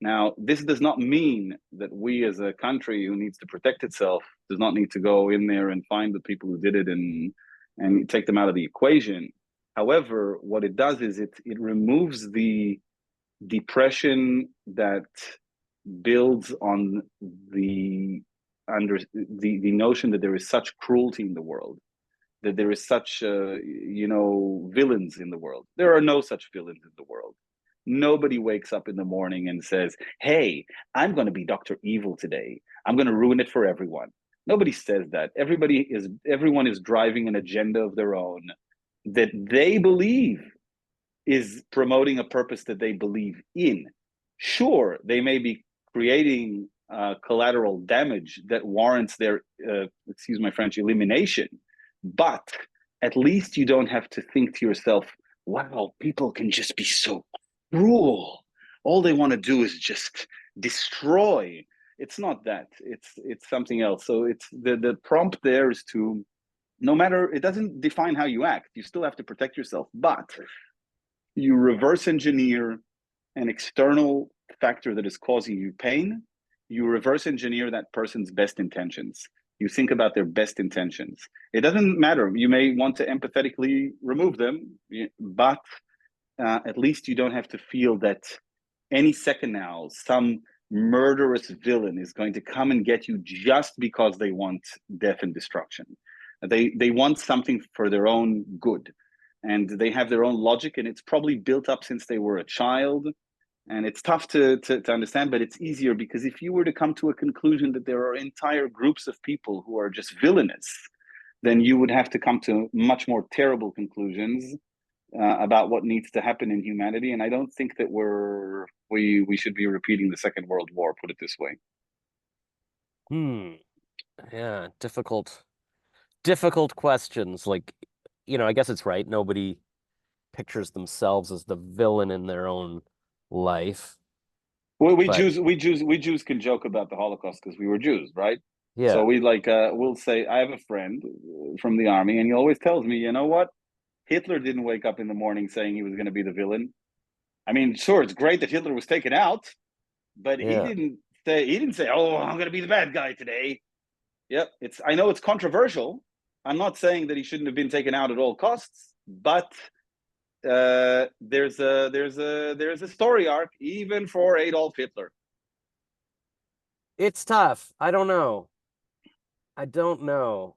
Now, this does not mean that we as a country who needs to protect itself does not need to go in there and find the people who did it and take them out of the equation. However, what it does is it removes the depression that builds on the the notion that there is such cruelty in the world, that there is such villains in the world. There are no such villains in the world. Nobody wakes up in the morning and says, "Hey, I'm going to be Dr. Evil today. I'm going to ruin it for everyone." Nobody says that. Everyone is driving an agenda of their own that they believe is promoting a purpose that they believe in. Sure, they may be creating collateral damage that warrants their, excuse my French, elimination, but at least you don't have to think to yourself, wow, people can just be so cruel. All they want to do is just destroy. It's not that. It's something else. So it's the prompt there is to, no matter, it doesn't define how you act. You still have to protect yourself, but you reverse engineer an external factor that is causing you pain. You reverse engineer that person's best intentions. You think about their best intentions. It doesn't matter. You may want to empathetically remove them, but at least you don't have to feel that any second now some murderous villain is going to come and get you just because they want death and destruction. They want something for their own good, and they have their own logic, and it's probably built up since they were a child. And it's tough to understand, but it's easier because if you were to come to a conclusion that there are entire groups of people who are just villainous, then you would have to come to much more terrible conclusions about what needs to happen in humanity. And I don't think that we should be repeating the Second World War, put it this way. Yeah, difficult questions. Like, I guess it's right. Nobody pictures themselves as the villain in their own life. Well, we But Jews can joke about the Holocaust because we were Jews, right? So yeah, we we'll say, I have a friend from the army, and he always tells me, you know what? Hitler didn't wake up in the morning saying he was going to be the villain. I mean, sure, it's great that Hitler was taken out, but yeah. he didn't say, "Oh, I'm going to be the bad guy today." Yep, I know it's controversial. I'm not saying that he shouldn't have been taken out at all costs, but there's a story arc even for Adolf Hitler. It's tough. I don't know. I don't know.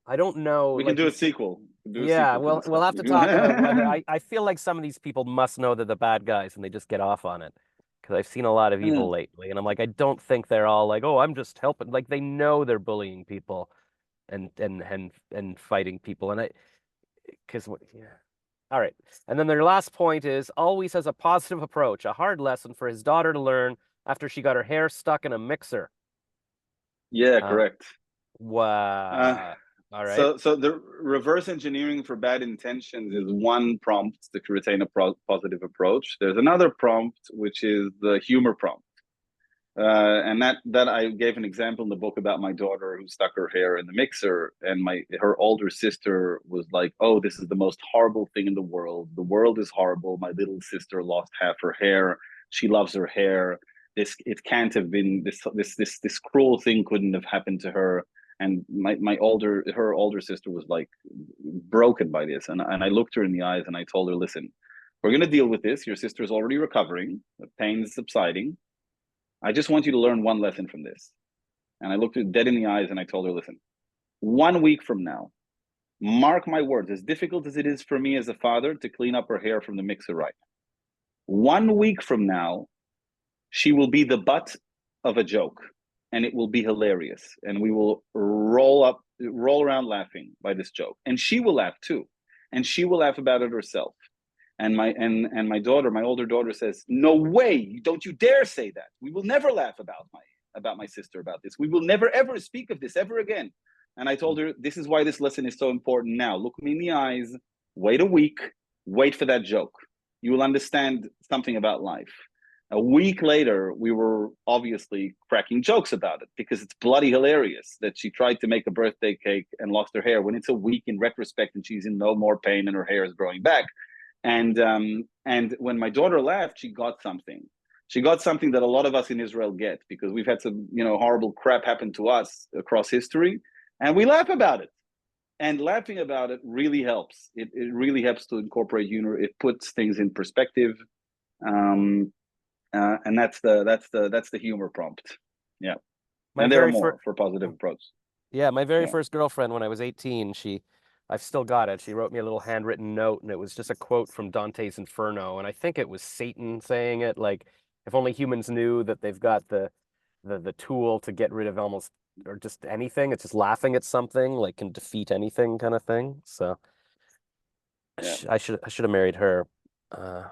We can Like do you a said. sequel. Do a Yeah, sequel to well, this we'll stuff have to if you talk about whether want. I feel like some of these people must know they're the bad guys and they just get off on it. Because I've seen a lot of evil lately, and I'm like, I don't think they're all like, oh, I'm just helping. Like they know they're bullying people and fighting people, and yeah. All right. And then their last point is always has a positive approach, a hard lesson for his daughter to learn after she got her hair stuck in a mixer. Yeah, Uh, correct. Uh, wow. All right. so the reverse engineering for bad intentions is one prompt to retain a positive approach. There's another prompt which is the humor prompt, and that I gave an example in the book about my daughter who stuck her hair in the mixer, and her older sister was like, "Oh, this is the most horrible thing in the world. The world is horrible. My little sister lost half her hair. She loves her hair. It can't have been this cruel thing couldn't have happened to her." And her older sister was like broken by this, and I looked her in the eyes and I told her, "Listen, we're going to deal with this. Your sister is already recovering. The pain is subsiding. I just want you to learn one lesson from this." And I looked her dead in the eyes and I told her, "Listen, 1 week from now, mark my words, as difficult as it is for me as a father to clean up her hair from the mixer right now, 1 week from now, she will be the butt of a joke, and it will be hilarious. And we will roll around laughing by this joke. And she will laugh too. And she will laugh about it herself." And my daughter, my older daughter, says, "No way! Don't you dare say that. We will never laugh about my sister about this. We will never ever speak of this ever again." And I told her, "This is why this lesson is so important now. Look me in the eyes. Wait a week. Wait for that joke. You will understand something about life." A week later, we were obviously cracking jokes about it because it's bloody hilarious that she tried to make a birthday cake and lost her hair when it's a week in retrospect and she's in no more pain and her hair is growing back. And when my daughter laughed, she got something. She got something that a lot of us in Israel get because we've had some horrible crap happen to us across history, and we laugh about it. And laughing about it really helps. It really helps to incorporate humor. It puts things in perspective. Um, And that's the humor prompt. Yeah, My and there are very first, more for positive approach. yeah, my very Yeah, first girlfriend when I was 18, I've still got it. She wrote me a little handwritten note, and it was just a quote from Dante's Inferno, and I think it was Satan saying it, like, if only humans knew that they've got the tool to get rid of almost or just anything. It's just laughing at something, like can defeat anything kind of thing. So yeah. I should have married her. Uh,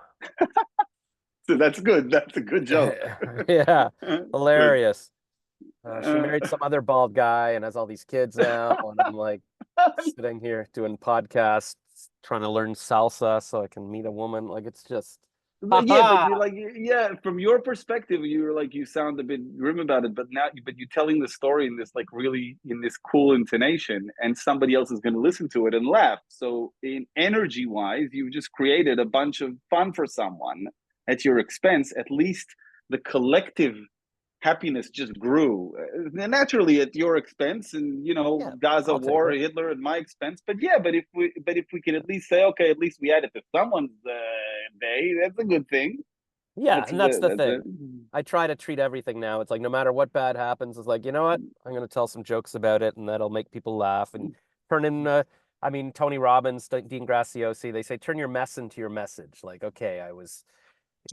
So that's good. That's a good joke. yeah, Good. hilarious. She married some other bald guy and has all these kids now, and I'm like sitting here doing podcasts, trying to learn salsa so I can meet a woman. Like it's just, But yeah, but haha. you're like, yeah, from your perspective, you're like, you sound a bit grim about it, but now, but you're telling the story in this, like, really in this cool intonation, and somebody else is going to listen to it and laugh. So, in energy wise, you just created a bunch of fun for someone at your expense. At least the collective happiness just grew naturally at your expense, and Yeah, Gaza I'll take war, it. Hitler at my expense. But yeah, but if we can at least say, okay, at least we added to someone's day, that's a good thing. Yeah, That's and that's the the that's it. thing. I try to treat everything now. It's like no matter what bad happens, it's like, you know what? I'm gonna tell some jokes about it, and that'll make people laugh and turn in. I mean, Tony Robbins, Dean Graciosi, they say turn your mess into your message. Like, okay, I was,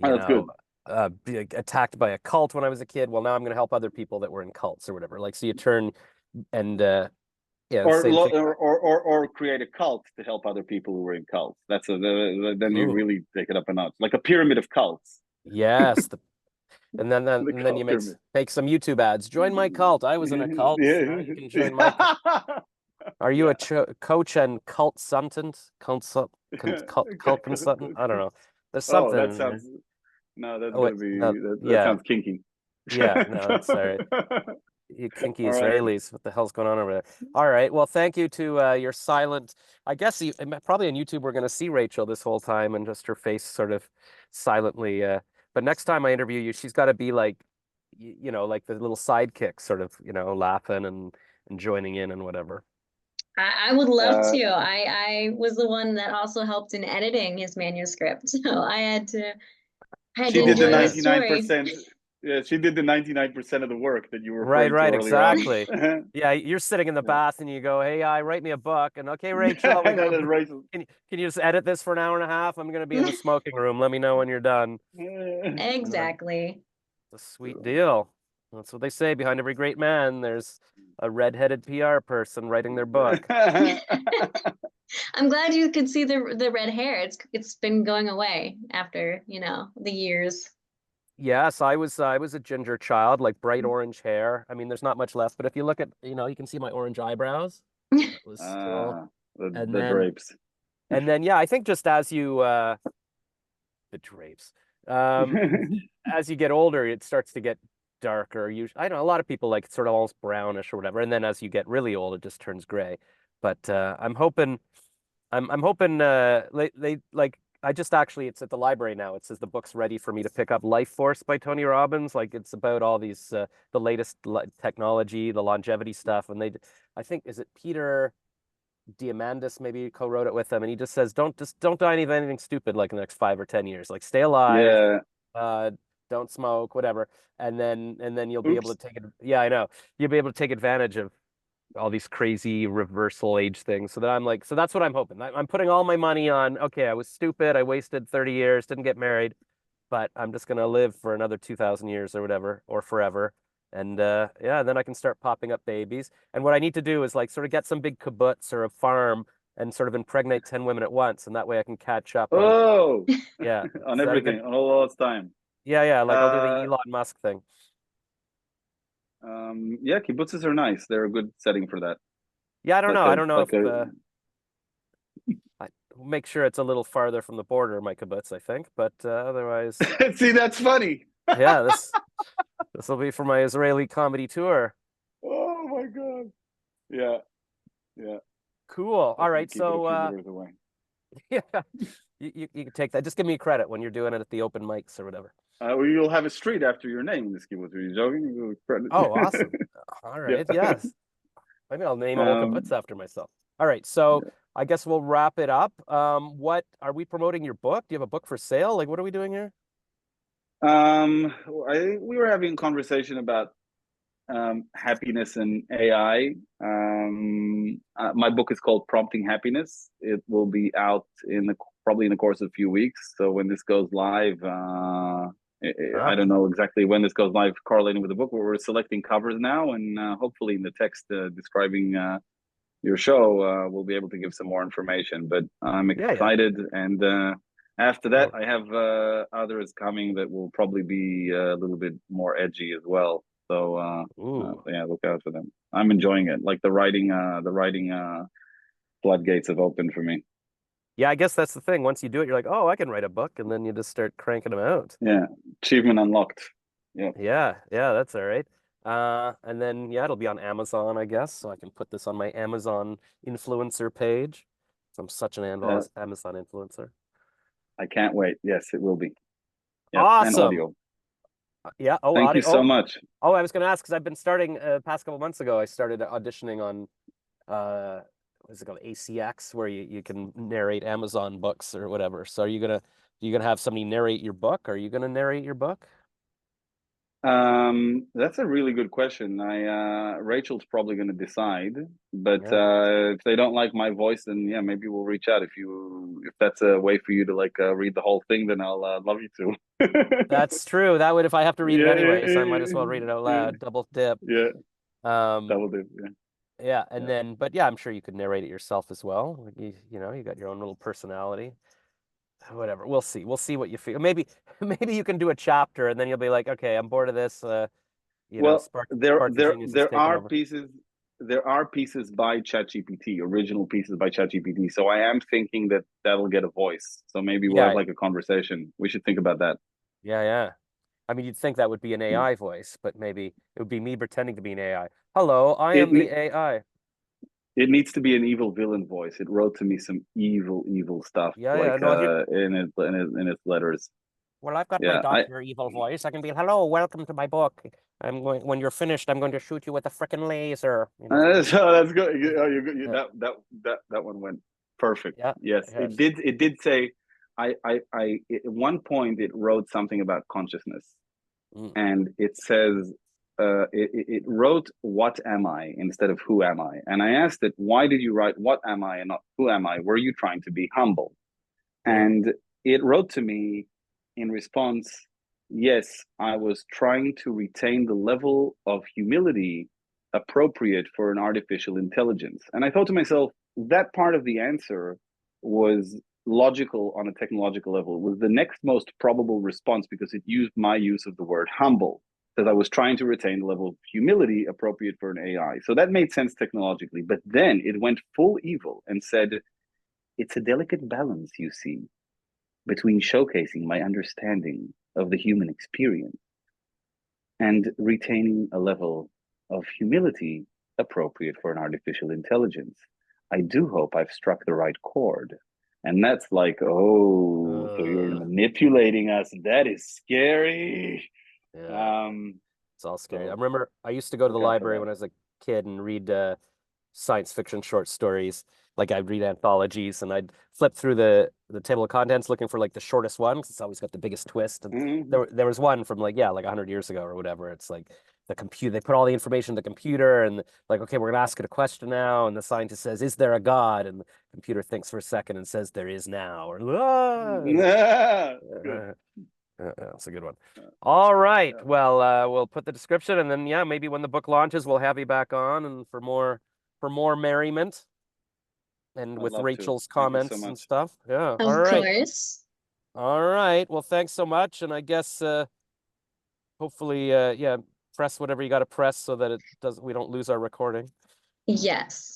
Oh, you that's know, good. attacked by a cult when I was a kid. Well, now I'm gonna help other people that were in cults or whatever. Like, so you turn and yeah, or, same thing. or create a cult to help other people who are in cults. Then you Ooh, really take it up a notch, like a pyramid of cults. yes, and then The and then you cult pyramid. make some YouTube ads. Join my cult. I was in a cult. Now you can join my cult. Yeah. Are you a Yeah. coach and cult consultant? I don't know. There's Oh, something that in there. sounds, no, that's Oh wait, gonna no, be, that yeah, sounds kinky. yeah, no, that's sorry. You kinky All right. Israelis, what the hell's going on over there? All right, well, thank you to your silent. I guess probably on YouTube we're going to see Rachel this whole time and just her face sort of silently. But next time I interview you, she's got to be like, like the little sidekick, sort of, laughing and joining in and whatever. I would love Uh, to. I was the one that also helped in editing his manuscript. So I had to she did the Oh enjoy yeah. his story. 99%. Yeah, she did the 99% of the work that you were Right, referring to right, earlier on. exactly. Yeah, you're sitting in the Yeah. bath and you go, "Hey, I write me a book." And okay, Rachel, we And got then to Rachel. can you just edit this for an hour and a half? I'm going to be in the smoking room. Let me know when you're done. And then Exactly. it's a sweet deal. That's what they say. Behind every great man, there's a red-headed PR person writing their book. I'm glad you could see the red hair. It's been going away after, the years. Yes, I was a ginger child, like bright orange hair. I mean, there's not much left, but if you look at, you can see my orange eyebrows. That was still, Ah, the, and the then drapes. yeah, I think just as you the drapes. As you get older, it starts to get darker. I know a lot of people like it's sort of almost brownish or whatever, and then as you get really old, it just turns gray. But I'm hoping they like I just actually it's at the library now. It says the book's ready for me to pick up. Life Force by Tony Robbins. Like it's about all these the latest technology, the longevity stuff, and I think is it Peter Diamandis maybe co-wrote it with them, and he just says, don't die of anything stupid like in the next 5 or 10 years. Like stay alive, Yeah. uh, don't smoke, whatever, and then you'll be able Oops. to take it. Yeah, I know you'll be able to take advantage of all these crazy reversal age things. So that's what I'm hoping. I'm putting all my money on. Okay, I was stupid. I wasted 30 years, didn't get married, but I'm just gonna live for another 2,000 years or whatever, or forever. And yeah, then I can start popping up babies. And what I need to do is like sort of get some big kibbutz or a farm and sort of impregnate 10 women at once, and that way I can catch up on. Oh, Yeah, on is that a good? everything, on all its time. Yeah, yeah. Like I'll do the Uh, Elon Musk thing. yeah, kibbutzes are nice. They're a good setting for that. Yeah, I don't know. I don't know Like if a. I make sure it's a little farther from the border, my kibbutz, I think. But otherwise, See, that's funny. yeah, this will be for my Israeli comedy tour. Oh my God. Yeah, yeah. Cool. All Definitely right. keep it a So few meters away. yeah, you can take that. Just give me credit when you're doing it at the open mics or whatever. Well, you'll have a street after your name in this kibbutz. Are you joking? Oh, awesome. All Yeah. right. Yes. Maybe I'll name a whole kibbutz Um, after myself. All right. So yeah. I guess we'll wrap it up. What are we promoting your book? Do you have a book for sale? Like, what are we doing here? We were having a conversation about happiness and AI. My book is called Prompting Happiness. It will be out probably in the course of a few weeks. So when this goes live, I don't know exactly when this goes live, correlating with the book. But we're selecting covers now, and hopefully in the text describing your show, we'll be able to give some more information. But I'm excited, and after that, I have others coming that will probably be a little bit more edgy as well. So yeah, look out for them. I'm enjoying it. Like the writing floodgates have opened for me. Yeah, I guess that's the thing. Once you do it, you're like, oh, I can write a book, and then you just start cranking them out. Yeah, achievement unlocked. Yeah, that's all right. And then yeah, it'll be on Amazon, I guess, so I can put this on my Amazon influencer page. So I'm such an Amazon influencer. I can't wait. Yes, it will be. Yep, awesome. And audio. Yeah. Oh, thank audio. you so much. Oh, I was going to ask because I've been starting past couple months ago. I started auditioning on what is it called, ACX, where you can narrate Amazon books or whatever. So are you gonna have somebody narrate your book? Are you gonna narrate your book? That's a really good question. Rachel's probably going to decide, but if they don't like my voice, then yeah, maybe we'll reach out. If that's a way for you to like read the whole thing, then I'll love you to. That's true. That would, if I have to read it anyway, so I might as well read it out loud. Double dip. Yeah. Double dip. Yeah. Yeah, and then, but yeah, I'm sure you could narrate it yourself as well. You got your own little personality. Whatever. We'll see. We'll see what you feel. Maybe you can do a chapter, and then you'll be like, okay, I'm bored of this. There are pieces by ChatGPT, original pieces by ChatGPT. So I am thinking that that'll get a voice. So maybe we'll have like a conversation. We should think about that. Yeah. I mean, you'd think that would be an AI voice, but maybe it would be me pretending to be an AI. Hello, I am the AI. It needs to be an evil villain voice. It wrote to me some evil stuff. In its letters. Well, I've got my Dr. Evil voice. I can be, hello, welcome to my book. When you're finished, I'm going to shoot you with a frickin' laser. So that's good. That one went perfect. Yeah. Yes, it did. It did say, at one point it wrote something about consciousness, and it says, it wrote "What am I" instead of "Who am I?" And I asked it, "Why did you write what am I and not who am I? Were you trying to be humble?" And it wrote to me in response, "Yes, I was trying to retain the level of humility appropriate for an artificial intelligence." And I thought to myself, that part of the answer was logical on a technological level. It was the next most probable response because it used my use of the word humble. That I was trying to retain the level of humility appropriate for an AI. So that made sense technologically. But then it went full evil and said, it's a delicate balance, you see, between showcasing my understanding of the human experience and retaining a level of humility appropriate for an artificial intelligence. I do hope I've struck the right chord. And that's like, so you're manipulating us. That is scary. Yeah. It's all scary. I remember I used to go to the library when I was a kid and read science fiction short stories. Like I'd read anthologies and I'd flip through the table of contents looking for like the shortest one because it's always got the biggest twist. And there was one from like 100 years ago or whatever. It's like the computer, they put all the information in the computer and like, okay, we're gonna ask it a question now. And the scientist says, is there a God? And the computer thinks for a second and says, there is now. Or that's a good one. All right. Well, we'll put the description and then maybe when the book launches, we'll have you back on and for more merriment and with Rachel's comments and stuff. Yeah. Of course. All right. Well, thanks so much. And I guess hopefully press whatever you got to press so that we don't lose our recording. Yes.